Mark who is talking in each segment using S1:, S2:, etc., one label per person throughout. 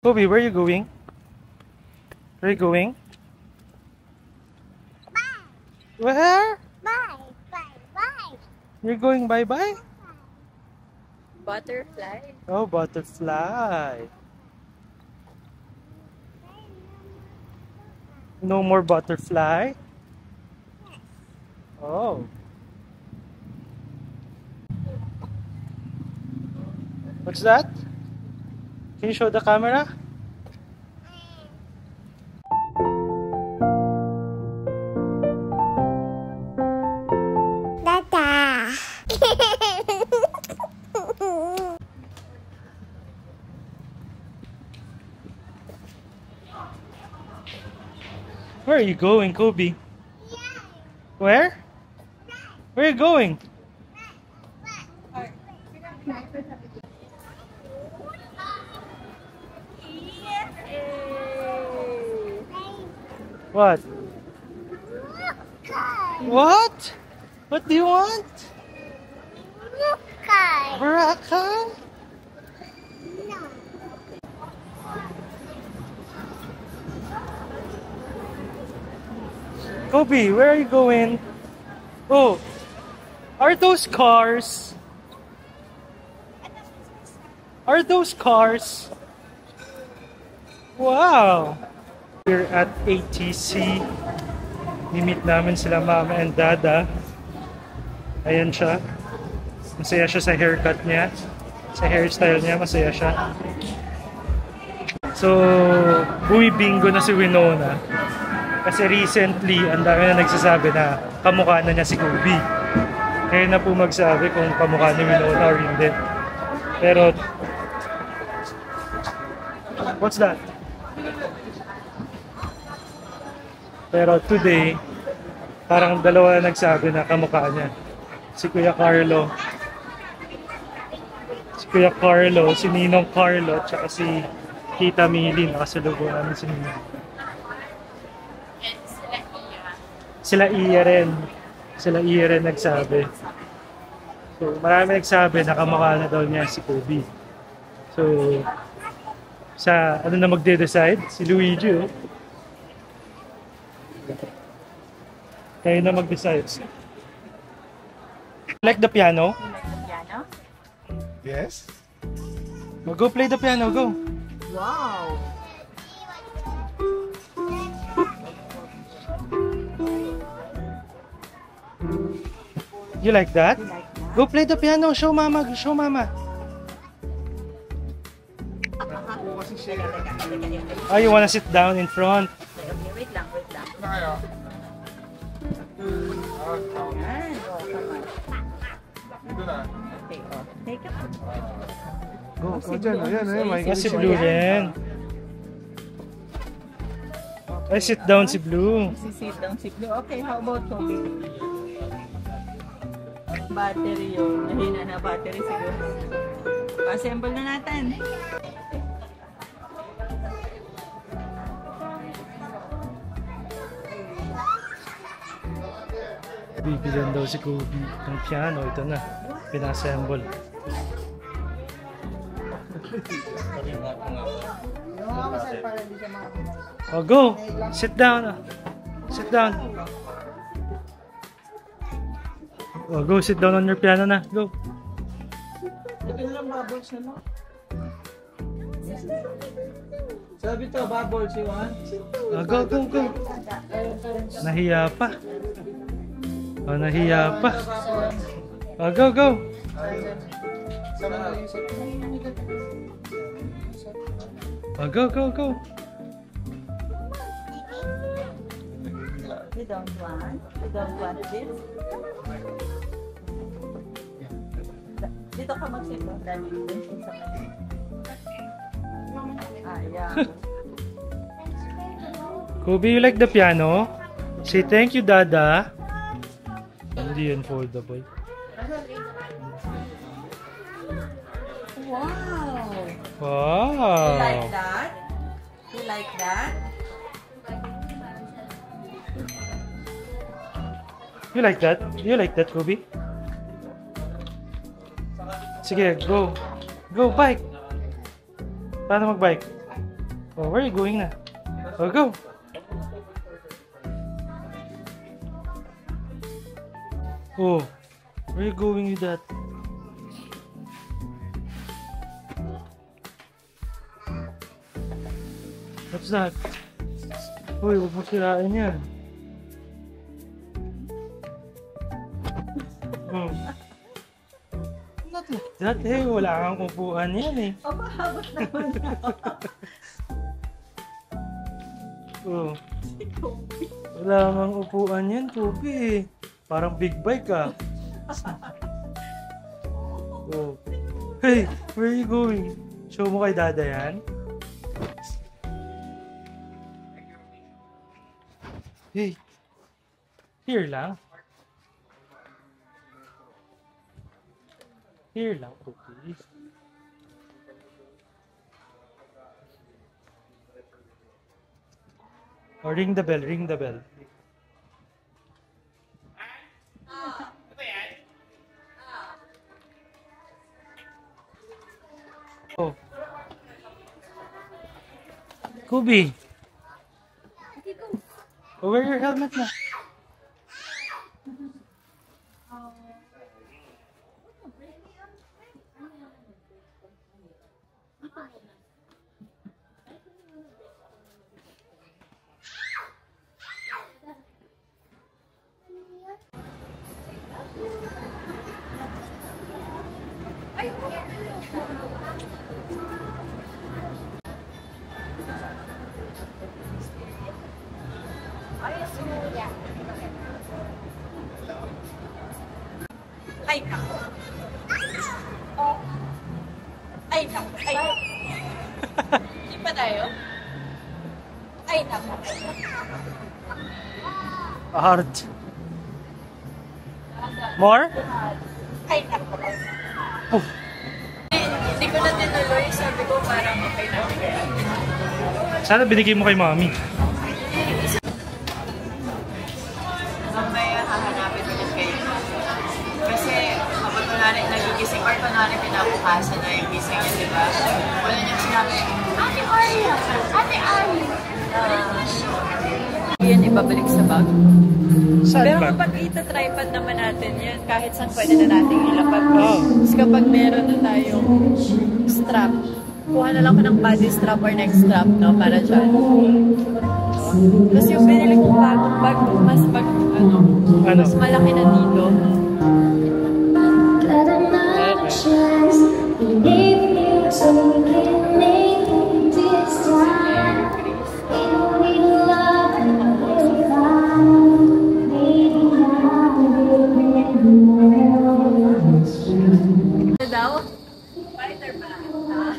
S1: Kobe, where are you going? Where are you going?
S2: Bye.
S1: Where?
S2: Bye. Bye. Bye.
S1: You're going bye-bye?
S3: Butterfly.
S1: Oh, butterfly. No more butterfly? Oh. What's that? Can you show the camera?
S2: Dada.
S1: Where are you going, Kobe? Where? Where are you going? What? What? What do you want? Baraka? Kobe, where are you going? Oh, are those cars? Are those cars? Wow! We're at ATC. Ni-meet namin sila mama and dada. Ayan siya. Masaya siya sa haircut niya. Sa hairstyle niya, masaya siya. So, buwi bingo na si Winona. Kasi recently, ang dami na nagsasabi na kamukha na niya si Kobe. Kaya na po magsabi kung kamukha ni Winona or hindi. Pero, what's that? Pero today, parang dalawa na nagsabi na kamukha niya. Si Kuya Carlo. Si Kuya Carlo, si Ninong Carlo, tsaka si Tita Mili. Nakasalubong namin si Ninong. Sila Iya rin. Sila Iya rin nagsabi. So, marami nagsabi na kamukha na daw niya si Kobe. So, sa ano na magde-decide? Si Luigi, oh. Kayo na mag-decide. Like the piano?
S3: You like the piano?
S4: Yes.
S1: Oh, go play the piano, go.
S3: Wow!
S1: You like that?
S3: You like that?
S1: Go play the piano. Show mama. Show mama. Oh, you wanna sit down in front?
S3: Okay, wait lang, wait lang.
S4: Kaya.
S3: Yan, oh, come on.
S4: Dito na.
S3: Okay, oh. Take it.
S4: Go. O dyan. Ayan. Ayan.
S1: Ah, si Blue rin. Ay, sit down si Blue.
S3: Sit down si Blue. Okay, how about Kobe? Battery yun. Nahina na battery siguro. Assemble na natin.
S1: Bibilan daw si Kobe ng piano. Ito na. Pinassemble. Oh, go! Sit down. Sit down. Oh, go. Sit down on your piano na. Go.
S5: Sabi to, bubbles you want?
S1: Oh, go, go, go. Nahiya pa. Oh, nahiya pa. Oh, go, go. Oh, go, go, go.
S3: You don't want? You don't want this? Dito ka mag-sit down, Daddy. Dun sa may- Ah, yeah.
S1: Kobe, you like the piano? Say thank you, Dada. Hindi yan foldable.
S3: Wow!
S1: Wow!
S3: You like that? You like that?
S1: You like that? You like that, Kobe? Sige, go. Go, bike. Paano mag-bike? Oh, where are you going na? Oh, go! Oh, where are you going with that? What's that? Uy, huwag mo sirain yan. Hmm. Not like that eh. Wala kang upuan yan eh.
S3: Papahabot naman
S1: Oh. Wala kang upuan yan, Kobe eh. Parang big bike ah. Oh. Hey, where are you going? Show mo kay Dada yan? Hey, here lang. Here lang, Kobe. Oh, ring the bell, ring the bell. Oh. Kobe. Oh, wear your helmet na.
S3: Ay, nako. Ay, nako. Ay, nako. Hindi pa tayo? Ay, nako.
S1: Hard. More?
S3: Ay, nako.
S1: Oh.
S3: Hindi ko na tinuloy. Sabi ko parang okay na.
S1: Sana binigay mo kay Mommy.
S3: Mamaya hahanapin ulit kayo. Kasi kapag kunwari nagigising or kunwari pinabukasan na yung gising niya, diba? Wala niyang sinabi, Ate Aria! Ate Aria! Yan ibabalik sa bag.
S1: Saan
S3: Pero
S1: ba?
S3: kapag ita-tripod naman natin yan, kahit saan pwede na natin ilapag.
S1: Oh.
S3: Tapos kapag meron na tayong strap, kuha na lang ko ng body strap or neck strap, no? Para dyan. Tapos yung pinili kong bagong bag, mas mas malaki na dito. Daw? Spider-Man.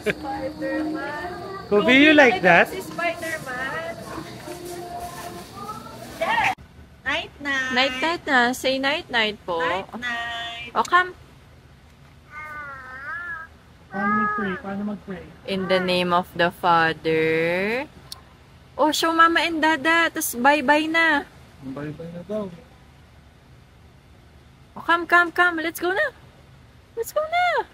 S3: Spider-Man.
S1: Kobe, you like that?
S3: Si Spider-Man. Yeah. Night-night. Night-night na. Say night-night po. Night-night. O, come.
S1: Paano mag-pray? Paano mag-pray?
S3: In the name of the Father. Oh, show Mama and Dada. Tapos bye-bye na.
S4: Bye-bye na daw.
S3: Oh, come, come, come. Let's go na. Let's go na.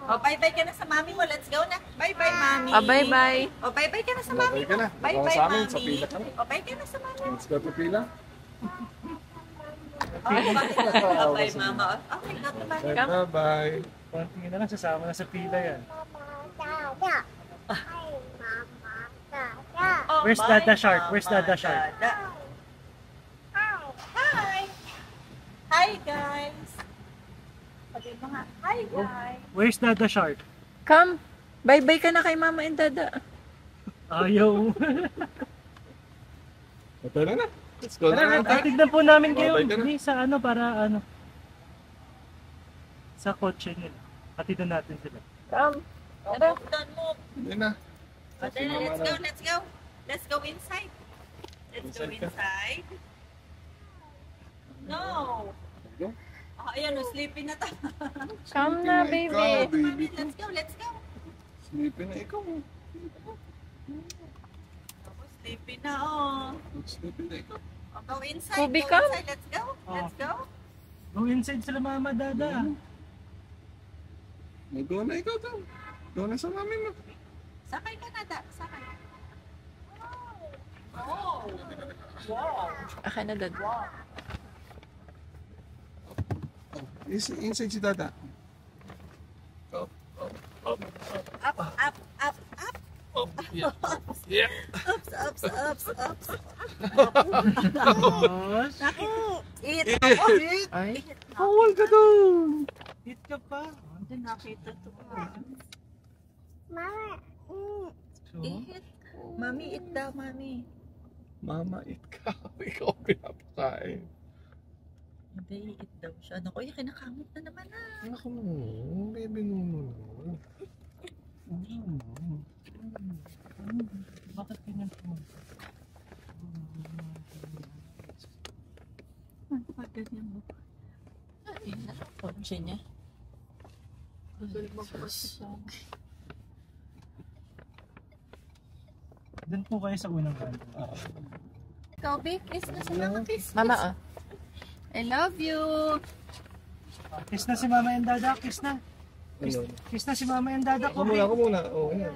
S3: Oh, bye-bye ka na sa mami mo. Let's go na. Bye-bye, mami. Oh, bye-bye. Oh, bye-bye ka na sa mami
S4: Bye-bye ka
S3: mo.
S4: na.
S3: Bye-bye,
S4: Sa amin,
S3: mami.
S4: sa pila ka na.
S3: Oh, bye ka na sa mami.
S4: Let's go to pila.
S3: Oh, bye, mama. Okay, come, bye. Come.
S4: Bye-bye.
S1: Kontingin na lang, sasama na sa pila yan.
S3: Oh,
S1: Where's
S3: bye,
S1: Dada Shark? Where's
S3: Mama,
S1: Dada Shark?
S3: Dada. Hi. Hi, guys. Sabi mo nga, hi, guys.
S1: Where's Dada Shark?
S3: Come. Bye-bye ka na kay Mama and Dada.
S1: Ayaw.
S4: Ito na na. Let's go na.
S1: Tignan po namin kayo.
S4: Bye-bye ka na.
S1: Hindi, sa ano, para ano. Sa kotse nila. Hatid na natin sila.
S3: Come. Tara. Don't move.
S4: Hindi na.
S3: Okay, let's go, let's go. Let's go inside. Let's go
S4: Inside ka?
S3: inside. No.
S4: Go.
S3: Oh, ayan, no, sleepy na tayo.
S2: Come na,
S4: Sleepy
S2: baby.
S4: ikaw, baby.
S3: Let's go, let's go.
S4: Sleepy na ikaw.
S3: Ako, sleepy na, oh.
S4: Sleepy na ikaw.
S3: Oh, go inside,
S2: Kubi
S3: go
S2: ka?
S3: inside. Let's go, let's go.
S1: Go inside sila, Mama, Dada.
S4: Mag-go na ikaw to. Go na sa mami mo.
S3: Sakay ka na, da. Sakay. Akin na, dad.
S4: Inside si Dada. Up.
S3: Up, up, up, up.
S4: Oh, yeah. Yeah.
S3: Ups, ups, ups, ups.
S1: Tapos,
S3: Eat. Ay.
S4: Bawal ka doon.
S1: hit ka pa.
S3: Hindi nakita to.
S2: Mama.
S1: So,
S3: Eat. Mami, eat daw, mami.
S4: Mama, eat ka. Ikaw pinapakain.
S3: Hindi, eat daw siya. Naku, kinakamot na naman ah.
S4: Ako, baby nuno.
S1: bakit ganyan po?
S3: Bakit ganyan mo? Ay, nakapon siya niya.
S1: Doon po kayo sa unang kanto.
S3: Ikaw, Vic, kiss na sa mama. Kiss. Mama, oh. I love you.
S1: Kiss na si Mama and Dada, kiss na. Kiss na si Mama and Dada ko.
S4: Ako muna. Oo, yan.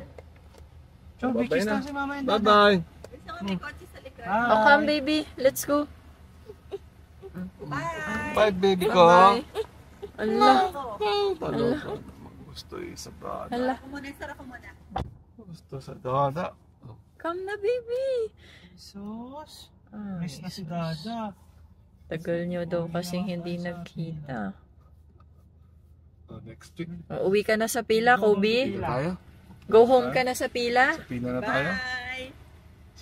S1: Chobi,
S4: Bye-bye
S1: kiss na
S4: na.
S1: si Mama and Dada.
S4: Bye-bye.
S3: Gusto ko may kotse sa likod.
S1: Bye.
S3: Oh, come, baby. Let's go.
S4: Bye, baby ko.
S3: Bye. Allah.
S4: Talo. Gusto isa brada.
S3: Allah. Sarap ko muna.
S4: Gusto sa Dada.
S3: Come na, baby.
S1: Jesus. Kiss na si Dada.
S3: Tagal nyo daw kasing hindi nagkita.
S4: Next week.
S3: Uwi ka na sa pila, Kobe.
S4: Tayo.
S3: Go home ka na sa pila.
S4: Sa pina na tayo.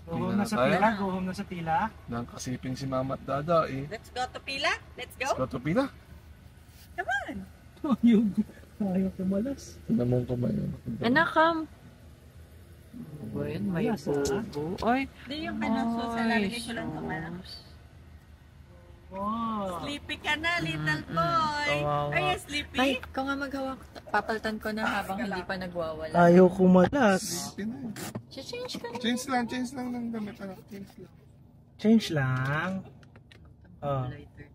S1: Go home na sa pila. Go home na sa pila.
S4: Nakasiping si Mama at Dada eh.
S3: Let's go to pila. Let's go.
S4: Let's go to pila.
S3: Come on.
S1: Ayaw kumalas.
S4: Namong kumain.
S3: Anak, come. Ba yun? May
S1: Yes, ah.
S3: bobo. Ay. Hindi yung so sa lalagay ko lang tumalak.
S1: Wow.
S3: Sleepy ka na, little boy.
S1: Kawawa.
S3: Are you sleepy? Ay, ikaw nga maghawak. Papaltan ko na habang hindi pa nagwawala.
S1: Ayaw kumalas.
S3: Change ka na.
S4: Change lang ng damit. Change lang.
S1: Change lang. Oh.
S3: Lighter.